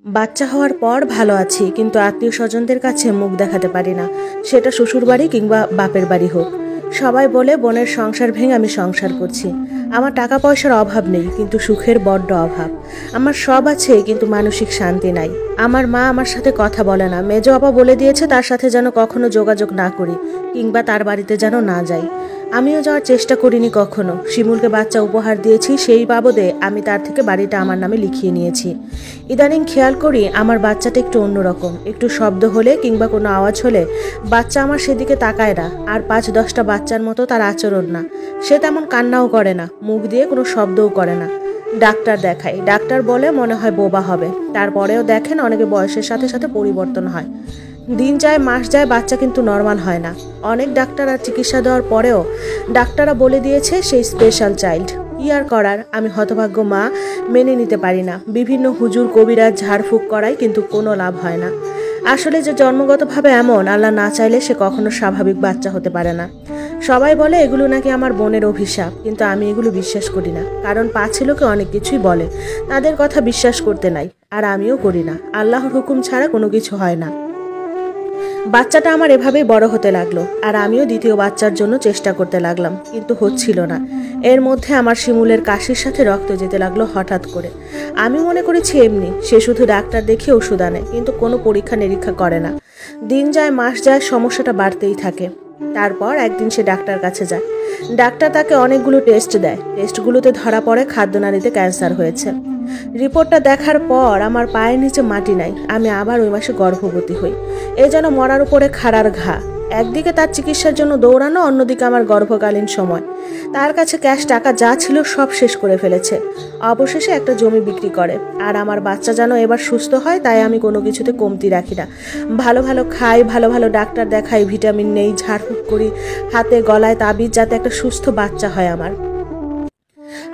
বাচ্চা হওয়ার পর ভালো আছি, কিন্তু আত্মীয় স্বজনদের কাছে মুখ দেখাতে পারি না। সেটা শ্বশুর বাড়ি কিংবা বাপের বাড়ি হোক। সবাই বলে বোনের সংসার ভেঙে আমি সংসার করছি। আমার টাকা পয়সার অভাব নেই, কিন্তু সুখের বড্ড অভাব। আমার সব আছে, কিন্তু মানসিক শান্তি নাই। আমার মা আমার সাথে কথা বলে না। মেজো আপা বলে দিয়েছে তার সাথে যেন কখনো যোগাযোগ না করি, কিংবা তার বাড়িতে যেন না যাই। আমিও যাওয়ার চেষ্টা করিনি কখনো। শিমুলকে বাচ্চা উপহার দিয়েছি, সেই বাবদে আমি তার থেকে বাড়িটা আমার নামে লিখিয়ে নিয়েছি। ইদানিং খেয়াল করি আমার বাচ্চাটা একটু অন্যরকম। একটু শব্দ হলে কিংবা কোনো আওয়াজ হলে বাচ্চা আমার সেদিকে তাকায় না। আর ৫-১০টা বাচ্চার মতো তার আচরণ না। সে তেমন কান্নাও করে না, মুখ দিয়ে কোনো শব্দও করে না। ডাক্তার দেখাই, ডাক্তার বলে মনে হয় বোবা হবে। তারপরেও দেখেন অনেকে বয়সের সাথে সাথে পরিবর্তন হয়। দিন যায় মাস যায়, বাচ্চা কিন্তু নর্মাল হয় না। অনেক ডাক্তার আর চিকিৎসা দেওয়ার পরেও ডাক্তাররা বলে দিয়েছে সেই স্পেশাল চাইল্ড। কি আর করার, আমি হতভাগ্য মা মেনে নিতে পারি না। বিভিন্ন হুজুর কবিরাজ ঝাড়ফুঁক করায়, কিন্তু কোনো লাভ হয় না। আসলে যে জন্মগতভাবে এমন, আল্লাহ না চাইলে সে কখনো স্বাভাবিক বাচ্চা হতে পারে না। সবাই বলে এগুলো নাকি আমার বোনের অভিশাপ, কিন্তু আমি এগুলো বিশ্বাস করি না। কারণ পাছে লোকে অনেক কিছুই বলে, তাদের কথা বিশ্বাস করতে নাই। আর আমিও করি না। আল্লাহর হুকুম ছাড়া কোনো কিছু হয় না। বাচ্চাটা আমার এভাবেই বড় হতে লাগলো, আর আমিও দ্বিতীয় বাচ্চার জন্য চেষ্টা করতে লাগলাম, কিন্তু হচ্ছিল না। এর মধ্যে আমার শিমুলের কাশির সাথে রক্ত যেতে লাগলো হঠাৎ করে। আমি মনে করেছি এমনি, সে শুধু ডাক্তার দেখে ওষুধ আনে, কিন্তু কোনো পরীক্ষা নিরীক্ষা করে না। দিন যায় মাস যায়, সমস্যাটা বাড়তেই থাকে। তারপর একদিন সে ডাক্তার কাছে যায়। ডাক্তার তাকে অনেকগুলো টেস্ট দেয়। টেস্টগুলোতে ধরা পড়ে খাদ্যনালীতে ক্যান্সার হয়েছে। রিপোর্টটা দেখার পর আমার পায়ের নিচে মাটি নাই। আমি আবার ওই মাসে গর্ভবতী হই। এ যেন মরার উপরে খাড়ার ঘা। একদিকে তার চিকিৎসার জন্য দৌড়ানো, অন্যদিকে আমার গর্ভকালীন সময়। তার কাছে ক্যাশ টাকা যা ছিল সব শেষ করে ফেলেছে। অবশেষে একটা জমি বিক্রি করে। আর আমার বাচ্চা যেন এবার সুস্থ হয়, তাই আমি কোনো কিছুতে কমতি রাখি না। ভালো ভালো খাই, ভালো ভালো ডাক্তার দেখাই, ভিটামিন নেই, ঝাড়ফুঁক করি, হাতে গলায় তাবিজ, যাতে একটা সুস্থ বাচ্চা হয় আমার।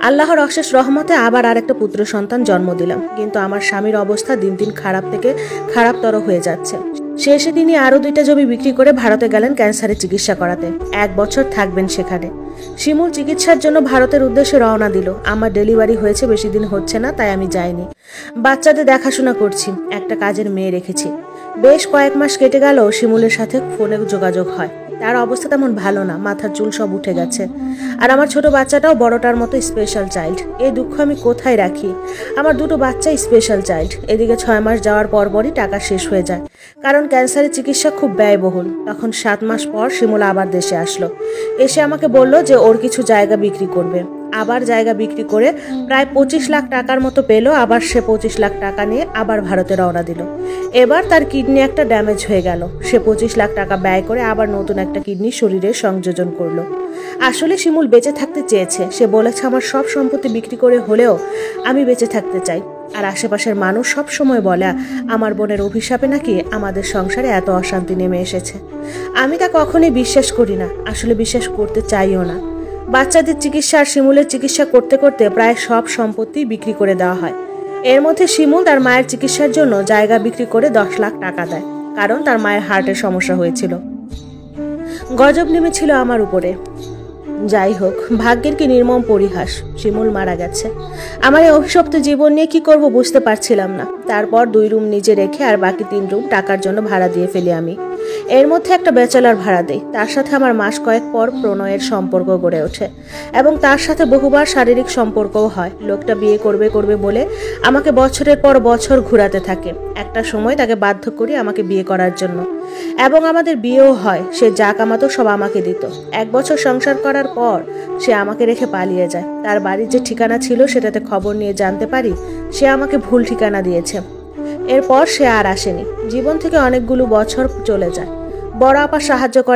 আল্লাহর অশেষ রহমতে আবার আর একটা পুত্র সন্তান জন্ম দিলাম। কিন্তু আমার স্বামীর অবস্থা দিন দিন খারাপ থেকে খারাপতর হয়ে যাচ্ছে। শেষে তিনি আরও 2টা জমি বিক্রি করে ভারতে গেলেন ক্যান্সারের চিকিৎসা করাতে। 1 বছর থাকবেন সেখানে। শিমুল চিকিৎসার জন্য ভারতের উদ্দেশ্যে রওনা দিল। আমার ডেলিভারি হয়েছে, বেশি দিন হচ্ছে না, তাই আমি যাইনি। বাচ্চাদের দেখাশোনা করছি, একটা কাজের মেয়ে রেখেছি। বেশ কয়েক মাস কেটে গেল, শিমুলের সাথে ফোনে যোগাযোগ হয়। তার অবস্থা তেমন ভালো না, মাথার চুল সব উঠে গেছে। আর আমার ছোট বাচ্চাটাও বড়টার মতো স্পেশাল চাইল্ড। এই দুঃখ আমি কোথায় রাখি? আমার 2টো বাচ্চাই স্পেশাল চাইল্ড। এদিকে 6 মাস যাওয়ার পরপরই টাকা শেষ হয়ে যায়, কারণ ক্যান্সারের চিকিৎসা খুব ব্যয়বহুল। তখন 7 মাস পর শিমুল আবার দেশে আসলো। এসে আমাকে বলল যে ওর কিছু জায়গা বিক্রি করবে। আবার জায়গা বিক্রি করে প্রায় 25 লাখ টাকার মতো পেল। আবার সে 25 লাখ টাকা নিয়ে আবার ভারতে রওনা দিল। এবার তার কিডনি একটা ড্যামেজ হয়ে গেল। সে 25 লাখ টাকা ব্যয় করে আবার নতুন একটা কিডনি শরীরে সংযোজন করলো। আসলে শিমুল বেঁচে থাকতে চেয়েছে। সে বলেছে আমার সব সম্পত্তি বিক্রি করে হলেও আমি বেঁচে থাকতে চাই। আর আশেপাশের মানুষ সব সময় বলে আমার বোনের অভিশাপে নাকি আমাদের সংসারে এত অশান্তি নেমে এসেছে। আমি তা কখনোই বিশ্বাস করি না, আসলে বিশ্বাস করতে চাইও না। বাচ্চাদের চিকিৎসা আর শিমুলের চিকিৎসা করতে করতে প্রায় সব সম্পত্তি বিক্রি করে দেওয়া হয়। এর মধ্যে শিমুল তার মায়ের চিকিৎসার জন্য জায়গা বিক্রি করে 10 লাখ টাকা দেয়, কারণ তার মায়ের হার্টের সমস্যা হয়েছিল। গজব নেমেছিল আমার উপরে। যাই হোক, ভাগ্যের কি নির্মম পরিহাস, শিমুল মারা গেছে। আমার এই অভিশপ্ত জীবন নিয়ে কি করব বুঝতে পারছিলাম না। তারপর 2 রুম নিজে রেখে আর বাকি 3 রুম টাকার জন্য ভাড়া দিয়ে ফেলি আমি। এর মধ্যে একটা ব্যাচেলার ভাড়া দেই। তার সাথে আমার মাস কয়েক পর প্রণয়ের সম্পর্ক গড়ে ওঠে, এবং তার সাথে বহুবার শারীরিক সম্পর্কও হয়। লোকটা বিয়ে করবে করবে বলে আমাকে বছরের পর বছর ঘুরাতে থাকে। একটা সময় তাকে বাধ্য করি আমাকে বিয়ে করার জন্য, এবং আমাদের বিয়েও হয়। সে যা কামাতো সব আমাকে দিত। 1 বছর সংসার করার পর সে আমাকে রেখে পালিয়ে যায়। তার বাড়ির যে ঠিকানা ছিল সেটাতে খবর নিয়ে জানতে পারি সে আমাকে ভুল ঠিকানা দিয়েছে। এরপর সে আর আসেনি। জীবন থেকে অনেকগুলো বছর চলে যায়। বড় আপা সাহায্য করে।